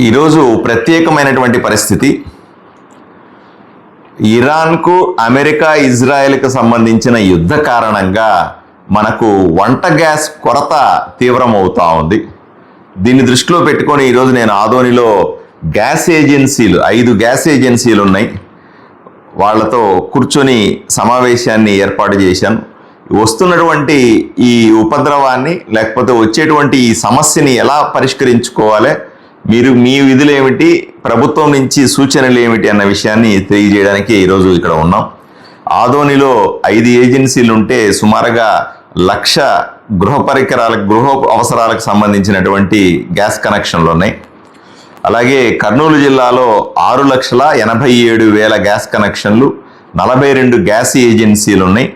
ఈరోజు ప్రత్యేకమైనటువంటి పరిస్థితి. ఇరాన్కు అమెరికా ఇజ్రాయెల్కు సంబంధించిన యుద్ధ కారణంగా మనకు వంట గ్యాస్ కొరత తీవ్రమవుతూ ఉంది. దీన్ని దృష్టిలో పెట్టుకొని ఈరోజు నేను ఆదోనిలో గ్యాస్ ఏజెన్సీలు 5 గ్యాస్ ఏజెన్సీలు ఉన్నాయి, వాళ్ళతో కూర్చొని సమావేశాన్ని ఏర్పాటు చేశాను. వస్తున్నటువంటి ఈ ఉపద్రవాన్ని లేకపోతే వచ్చేటువంటి ఈ సమస్యని ఎలా పరిష్కరించుకోవాలి, మీరు మీ విధులు ఏమిటి, ప్రభుత్వం నుంచి సూచనలు ఏమిటి అన్న విషయాన్ని తెలియజేయడానికి ఈరోజు ఇక్కడ ఉన్నాం. ఆదోనిలో 5 ఏజెన్సీలు ఉంటే సుమారుగా 1,00,000 గృహ అవసరాలకు సంబంధించినటువంటి గ్యాస్ కనెక్షన్లు ఉన్నాయి. అలాగే కర్నూలు జిల్లాలో 6,87,000 గ్యాస్ కనెక్షన్లు, 42 గ్యాస్ ఏజెన్సీలు ఉన్నాయి.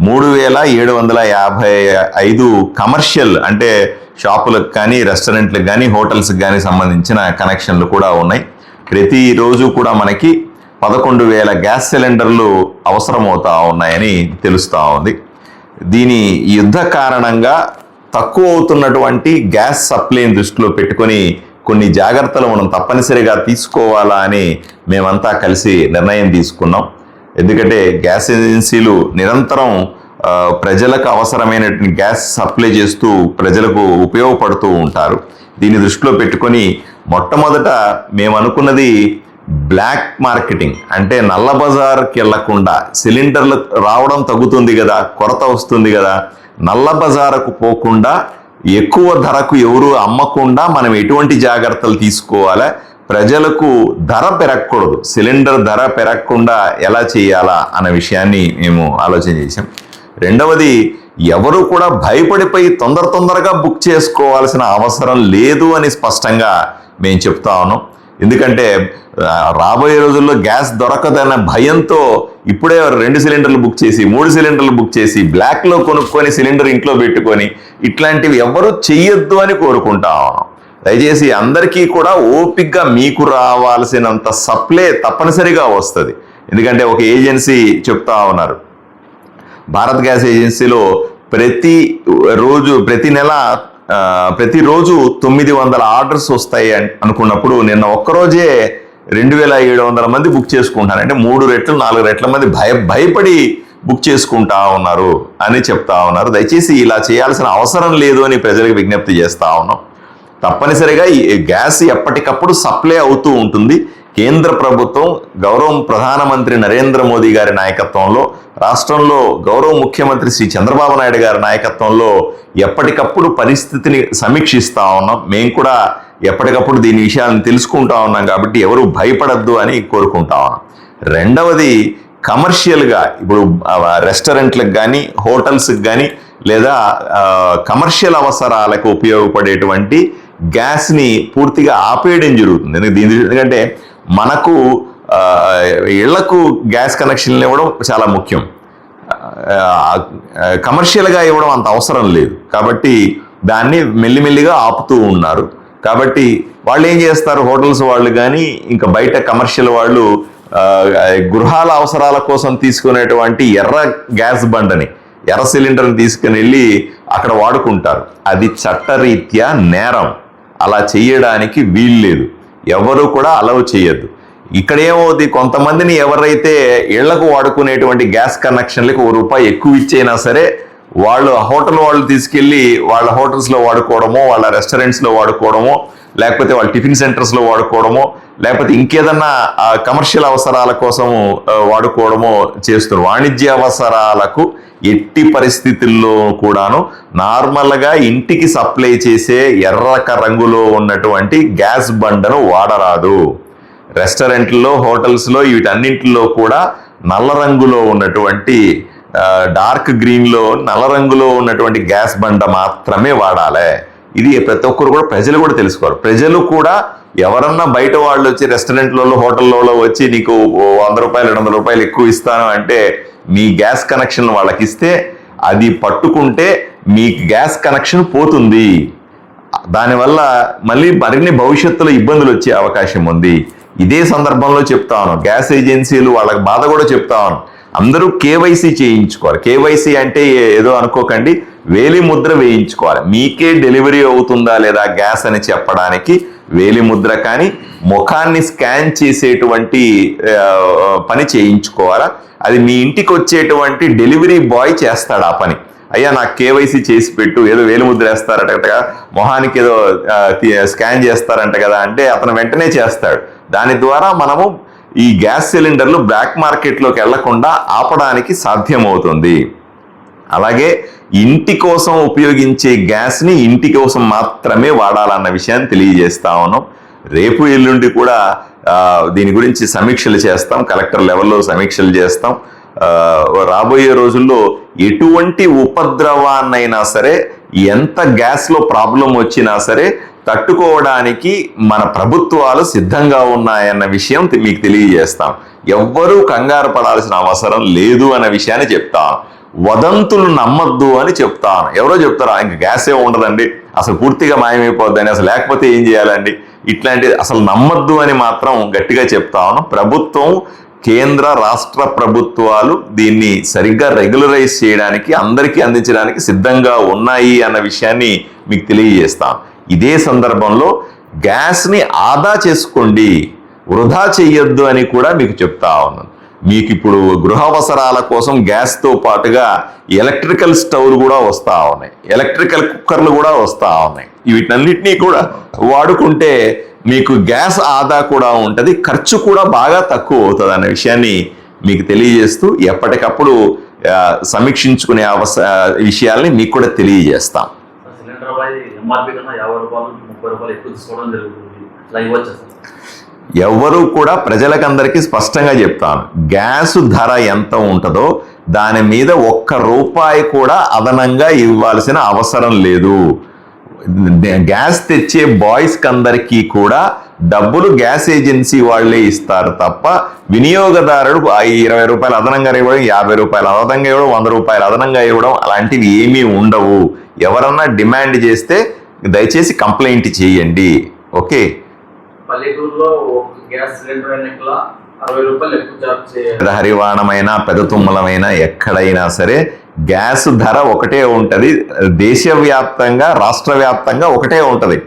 3,755 కమర్షియల్ అంటే షాపులకు కానీ రెస్టారెంట్లకు కానీ హోటల్స్కి కానీ సంబంధించిన కనెక్షన్లు కూడా ఉన్నాయి. ప్రతిరోజు కూడా మనకి 11,000 గ్యాస్ సిలిండర్లు అవసరమవుతా ఉన్నాయని తెలుస్తూ ఉంది. దీని యుద్ధ కారణంగా తక్కువ అవుతున్నటువంటి గ్యాస్ సప్లైని దృష్టిలో పెట్టుకొని కొన్ని జాగ్రత్తలు మనం తప్పనిసరిగా తీసుకోవాలా అని మేమంతా కలిసి నిర్ణయం తీసుకున్నాం. ఎందుకంటే గ్యాస్ ఏజెన్సీలు నిరంతరం ప్రజలకు అవసరమైనటువంటి గ్యాస్ సప్లై చేస్తూ ప్రజలకు ఉపయోగపడుతూ ఉంటారు. దీన్ని దృష్టిలో పెట్టుకొని మొట్టమొదట మేము అనుకున్నది బ్లాక్ మార్కెటింగ్, అంటే నల్ల బజార్కి వెళ్లకుండా సిలిండర్లు రావడం తగ్గుతుంది కదా, కొరత వస్తుంది కదా, నల్ల బజారుకు పోకుండా ఎక్కువ ధరకు ఎవరు అమ్మకుండా మనం ఎటువంటి జాగ్రత్తలు తీసుకోవాలా, ప్రజలకు ధర పెరగకూడదు, సిలిండర్ ధర పెరగకుండా ఎలా చేయాలా అన్న విషయాన్ని మేము ఆలోచన చేశాం. రెండవది, ఎవరు కూడా భయపడిపోయి తొందరగా బుక్ చేసుకోవాల్సిన అవసరం లేదు అని స్పష్టంగా మేము చెప్తా ఉన్నాం. ఎందుకంటే రాబోయే రోజుల్లో గ్యాస్ దొరకదన్న భయంతో ఇప్పుడే 2 సిలిండర్లు బుక్ చేసి 3 సిలిండర్లు బుక్ చేసి బ్లాక్లో కొనుక్కొని సిలిండర్ ఇంట్లో పెట్టుకొని ఇట్లాంటివి ఎవరు చెయ్యొద్దు అని కోరుకుంటా ఉన్నాం. దయచేసి అందరికీ కూడా ఓపికగా మీకు రావాల్సినంత సప్లై తప్పనిసరిగా వస్తుంది. ఎందుకంటే ఒక ఏజెన్సీ చెప్తా ఉన్నారు, భారత్ గ్యాస్ ఏజెన్సీలో ప్రతిరోజు 900 ఆర్డర్స్ వస్తాయి అనుకున్నప్పుడు నిన్న ఒక్కరోజే 2,700 మంది బుక్ చేసుకుంటారు. అంటే 3 రెట్లు 4 రెట్ల మంది భయపడి బుక్ చేసుకుంటా ఉన్నారు అని చెప్తా ఉన్నారు. దయచేసి ఇలా చేయాల్సిన అవసరం లేదు అని ప్రజలకు విజ్ఞప్తి చేస్తా ఉన్నాం. తప్పనిసరిగా ఈ గ్యాస్ ఎప్పటికప్పుడు సప్లై అవుతూ ఉంటుంది. కేంద్ర ప్రభుత్వం గౌరవ ప్రధానమంత్రి నరేంద్ర మోదీ గారి నాయకత్వంలో, రాష్ట్రంలో గౌరవ ముఖ్యమంత్రి శ్రీ చంద్రబాబు నాయుడు గారి నాయకత్వంలో ఎప్పటికప్పుడు పరిస్థితిని సమీక్షిస్తూ ఉన్నాం. మేము కూడా ఎప్పటికప్పుడు దీని విషయాలను తెలుసుకుంటా ఉన్నాం కాబట్టి ఎవరు భయపడద్దు అని కోరుకుంటా ఉన్నాం. రెండవది, కమర్షియల్గా ఇప్పుడు రెస్టారెంట్లకు కానీ హోటల్స్కి కానీ లేదా కమర్షియల్ అవసరాలకు ఉపయోగపడేటువంటి గ్యాస్ని పూర్తిగా ఆపేయడం జరుగుతుంది. ఎందుకంటే మనకు ఇళ్లకు గ్యాస్ కనెక్షన్లు ఇవ్వడం చాలా ముఖ్యం, కమర్షియల్గా ఇవ్వడం అంత అవసరం లేదు. కాబట్టి దాన్ని మెల్లిమెల్లిగా ఆపుతూ ఉన్నారు. కాబట్టి వాళ్ళు ఏం చేస్తారు, హోటల్స్ వాళ్ళు కానీ ఇంకా బయట కమర్షియల్ వాళ్ళు గృహాల అవసరాల కోసం తీసుకునేటువంటి ఎర్ర గ్యాస్ బండని, ఎర్ర సిలిండర్ని తీసుకుని వెళ్ళి అక్కడ వాడుకుంటారు. అది చట్టరీత్యా నేరం, అలా చేయడానికి వీల్లేదు, ఎవరు కూడా అలౌ చేయొద్దు. ఇక్కడ ఏమవుతుంది, కొంతమందిని ఎవరైతే ఇళ్లకు వాడుకునేటువంటి గ్యాస్ కనెక్షన్లకు ₹1 ఎక్కువ ఇచ్చైనా సరే వాళ్ళు హోటల్ వాళ్ళు తీసుకెళ్ళి వాళ్ళ హోటల్స్లో వాడుకోవడమో, వాళ్ళ రెస్టారెంట్స్లో వాడుకోవడమో, లేకపోతే వాళ్ళ టిఫిన్ సెంటర్స్లో వాడుకోవడమో, లేకపోతే ఇంకేదన్నా కమర్షియల్ అవసరాల కోసము వాడుకోవడమో చేస్తున్నారు. వాణిజ్య అవసరాలకు ఎట్టి పరిస్థితుల్లో కూడాను నార్మల్గా ఇంటికి సప్లై చేసే ఎర్రక రంగులో ఉన్నటువంటి గ్యాస్ బండను వాడరాదు. రెస్టారెంట్లో హోటల్స్లో వీటన్నింటిలో కూడా నల్ల రంగులో ఉన్నటువంటి డార్క్ గ్రీన్లో నల్ల రంగులో ఉన్నటువంటి గ్యాస్ బండ మాత్రమే వాడాలి. ఇది ప్రతి ఒక్కరు కూడా ప్రజలు కూడా తెలుసుకోవాలి. ప్రజలు కూడా ఎవరన్నా బయట వాళ్ళు వచ్చి రెస్టారెంట్లలో హోటల్లో వచ్చి నీకు ₹100 ₹200 ఎక్కువ ఇస్తాను అంటే మీ గ్యాస్ కనెక్షన్ వాళ్ళకి ఇస్తే అది పట్టుకుంటే మీ గ్యాస్ కనెక్షన్ పోతుంది. దానివల్ల మళ్ళీ మరిన్ని భవిష్యత్తులో ఇబ్బందులు వచ్చే అవకాశం ఉంది. ఇదే సందర్భంలో చెప్తాను, గ్యాస్ ఏజెన్సీలు వాళ్ళకి బాధ కూడా చెప్తాను, అందరూ కేవైసీ చేయించుకోవాలి. కేవైసీ అంటే ఏదో అనుకోకండి, వేలి ముద్ర వేయించుకోవాలి. మీకే డెలివరీ అవుతుందా లేదా గ్యాస్ అని చెప్పడానికి వేలి ముద్ర కానీ ముఖాన్ని స్కాన్ చేసేటువంటి పని చేయించుకోవాలా. అది మీ ఇంటికి వచ్చేటువంటి డెలివరీ బాయ్ చేస్తాడు ఆ పని. అయ్యా నాకు కేవైసీ చేసి పెట్టు, ఏదో వేలు ముద్ర వేస్తారట కదా, మొహానికి ఏదో స్కాన్ చేస్తారంట కదా అంటే అతను వెంటనే చేస్తాడు. దాని ద్వారా మనము ఈ గ్యాస్ సిలిండర్లు బ్లాక్ మార్కెట్లోకి వెళ్లకుండా ఆపడానికి సాధ్యమవుతుంది. అలాగే ఇంటి కోసం ఉపయోగించే గ్యాస్ని ఇంటి కోసం మాత్రమే వాడాలన్న విషయాన్ని తెలియజేస్తా ఉన్నాం. రేపు ఎల్లుండి కూడా దీని గురించి సమీక్షలు చేస్తాం, కలెక్టర్ లెవెల్లో సమీక్షలు చేస్తాం. రాబోయే రోజుల్లో ఎటువంటి ఉపద్రవాన్నైనా సరే, ఎంత గ్యాస్లో ప్రాబ్లం వచ్చినా సరే తట్టుకోవడానికి మన ప్రభుత్వాలు సిద్ధంగా ఉన్నాయన్న విషయం మీకు తెలియజేస్తాం. ఎవ్వరూ కంగారు పడాల్సిన అవసరం లేదు అన్న విషయాన్ని చెప్తాను. వదంతులు నమ్మద్దు అని చెప్తాను. ఎవరో చెప్తారా ఇంక గ్యాసే ఉండదండి, అసలు పూర్తిగా మాయమైపోద్దని, అసలు లేకపోతే ఏం చేయాలండి, ఇట్లాంటి అసలు నమ్మద్దు అని మాత్రం గట్టిగా చెప్తాను. ప్రభుత్వం, కేంద్ర రాష్ట్ర ప్రభుత్వాలు దీన్ని సరిగ్గా రెగ్యులరైజ్ చేయడానికి, అందరికీ అందించడానికి సిద్ధంగా ఉన్నాయి అన్న విషయాన్ని మీకు తెలియజేస్తాం. ఇదే సందర్భంలో గ్యాస్ని ఆదా చేసుకోండి, వృధా చెయ్యొద్దు అని కూడా మీకు చెప్తా ఉన్నాను. మీకు ఇప్పుడు గృహ అవసరాల కోసం గ్యాస్తో పాటుగా ఎలక్ట్రికల్ స్టవ్లు కూడా వస్తూ ఉన్నాయి, ఎలక్ట్రికల్ కుక్కర్లు కూడా వస్తూ ఉన్నాయి. వీటన్నిటినీ కూడా వాడుకుంటే మీకు గ్యాస్ ఆదా కూడా ఉంటుంది, ఖర్చు కూడా బాగా తక్కువ అవుతుంది అన్న విషయాన్ని మీకు తెలియజేస్తూ ఎప్పటికప్పుడు సమీక్షించుకునే విషయాల్ని మీకు కూడా తెలియజేస్తాం. ఎవరు కూడా ప్రజలకందరికీ స్పష్టంగా చెప్తాను, గ్యాస్ ధర ఎంత ఉంటుందో దాని మీద ₹1 కూడా అదనంగా ఇవ్వాల్సిన అవసరం లేదు. గ్యాస్ తెచ్చే బాయ్స్కి అందరికీ కూడా డబ్బులు గ్యాస్ ఏజెన్సీ వాళ్ళే ఇస్తారు తప్ప వినియోగదారుడు ₹20 అదనంగా ఇవ్వడం, ₹50 అదనంగా ఇవ్వడం, ₹100 అదనంగా ఇవ్వడం అలాంటివి ఏమీ ఉండవు. ఎవరన్నా డిమాండ్ చేస్తే దయచేసి కంప్లైంట్ చేయండి. ఓకే, పల్లెటూరులో గ్యాస్ సిలిండర్ హరివాణమైన పెద్ద తుమ్మలమైన ఎక్కడైనా సరే గ్యాస్ ధర ఒకటే ఉంటది. దేశవ్యాప్తంగా, రాష్ట్ర వ్యాప్తంగా ఒకటే ఉంటది.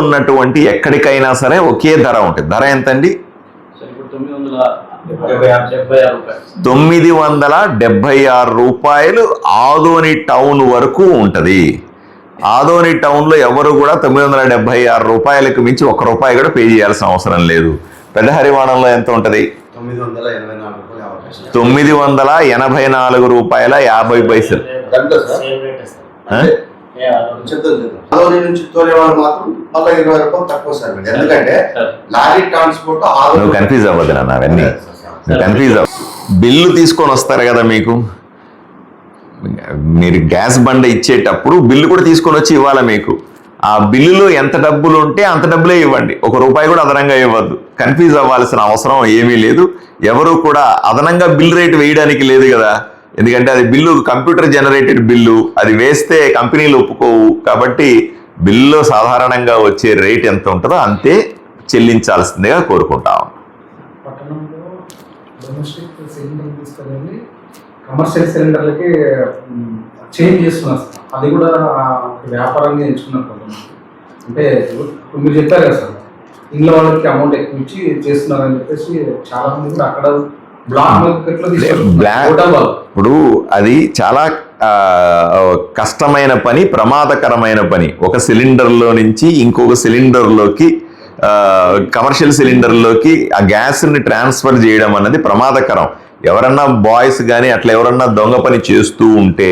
ఉన్నటువంటి ఎక్కడికైనా సరే ఒకే ధర ఉంటుంది. ధర ఎంతండి? ₹976 ఆదోని టౌన్ వరకు ఉంటది. ఆదోని టౌన్లో ఎవరు కూడా ₹976 మించి ₹1 కూడా పే చేయాల్సిన అవసరం లేదు. పెద్ద హరివాణంలో ఎంత ఉంటుంది? ₹984.50. కన్ఫ్యూజ్ అవ్వదు నాన్న, అవన్నీ కన్ఫ్యూజ్ అవ్వ. బిల్లు తీసుకొని వస్తారు కదా మీకు, మీరు గ్యాస్ బండ ఇచ్చేటప్పుడు బిల్లు కూడా తీసుకొని వచ్చి ఇవ్వాలి మీకు. ఆ బిల్లులో ఎంత డబ్బులు ఉంటే అంత డబ్బులే ఇవ్వండి, ₹1 కూడా అదనంగా ఇవ్వద్దు. కన్ఫ్యూజ్ అవ్వాల్సిన అవసరం ఏమీ లేదు. ఎవరు కూడా అదనంగా బిల్ రేట్ వేయడానికి లేదు కదా, ఎందుకంటే అది బిల్లు కంప్యూటర్ జనరేటెడ్ బిల్లు, అది వేస్తే కంపెనీలు ఒప్పుకోవు. కాబట్టి బిల్లు సాధారణంగా వచ్చే రేట్ ఎంత ఉంటుందో అంతే చెల్లించాల్సిందిగా కోరుకుంటాం. కమర్షియల్ సిలిండర్లకి చేంజ్ చేస్తున్నారు సార్, అది కూడా వ్యాపారంగా ఎంచుకున్నారు. అంటే మీరు చెప్పారు కదా సార్, ఇంట్లో వాళ్ళకి అమౌంట్ ఎక్కువ ఇచ్చి చేస్తున్నారని చెప్పేసి చాలా మంది కూడా అక్కడ ఇప్పుడు అది చాలా కష్టమైన పని, ప్రమాదకరమైన పని. ఒక సిలిండర్లో నుంచి ఇంకొక సిలిండర్లోకి, కమర్షియల్ సిలిండర్లోకి ఆ గ్యాస్ని ట్రాన్స్ఫర్ చేయడం అన్నది ప్రమాదకరం. ఎవరన్నా బాయ్స్ కానీ అట్లా ఎవరన్నా దొంగ పని చేస్తూ ఉంటే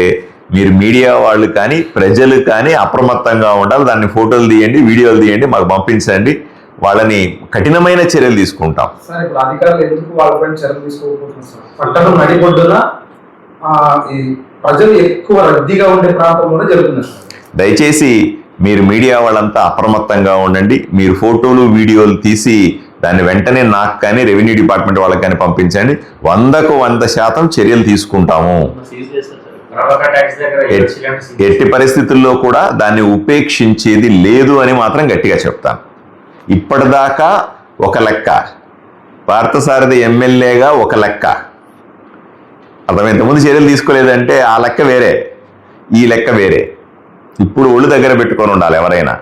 మీరు మీడియా వాళ్ళు కానీ ప్రజలు కానీ అప్రమత్తంగా ఉండాలి. దాన్ని ఫోటోలు తీయండి, వీడియోలు తీయండి, మాకు పంపించండి. వాళ్ళని కఠినమైన చర్యలు తీసుకుంటాం. సార్ ఇప్పుడు అధికారులు ఎందుకు వాళ్ళపైన చర్యలు తీసుకోకపోతున్నారు సార్? పట్టణం నడిబొడ్డున ప్రజలు ఎక్కువ రద్దీగా ఉండే ప్రాంతంలోనే జరుగుతుంది సార్. దయచేసి మీరు మీడియా వాళ్ళంతా అప్రమత్తంగా ఉండండి. మీరు ఫోటోలు వీడియోలు తీసి దాన్ని వెంటనే నాకు కానీ రెవెన్యూ డిపార్ట్మెంట్ వాళ్ళకి కానీ పంపించండి. 100% చర్యలు తీసుకుంటాము. ఎట్టి పరిస్థితుల్లో కూడా దాన్ని ఉపేక్షించేది లేదు అని మాత్రం గట్టిగా చెప్తాను. ఇప్పటిదాకా ఒక లెక్క, పార్థసారథి ఎమ్మెల్యేగా ఒక లెక్క, అర్థం. ఇంతకుముందు చర్యలు తీసుకోలేదంటే ఆ లెక్క వేరే, ఈ లెక్క వేరే. ఇప్పుడు ఒళ్ళు దగ్గర పెట్టుకొని ఉండాలి ఎవరైనా.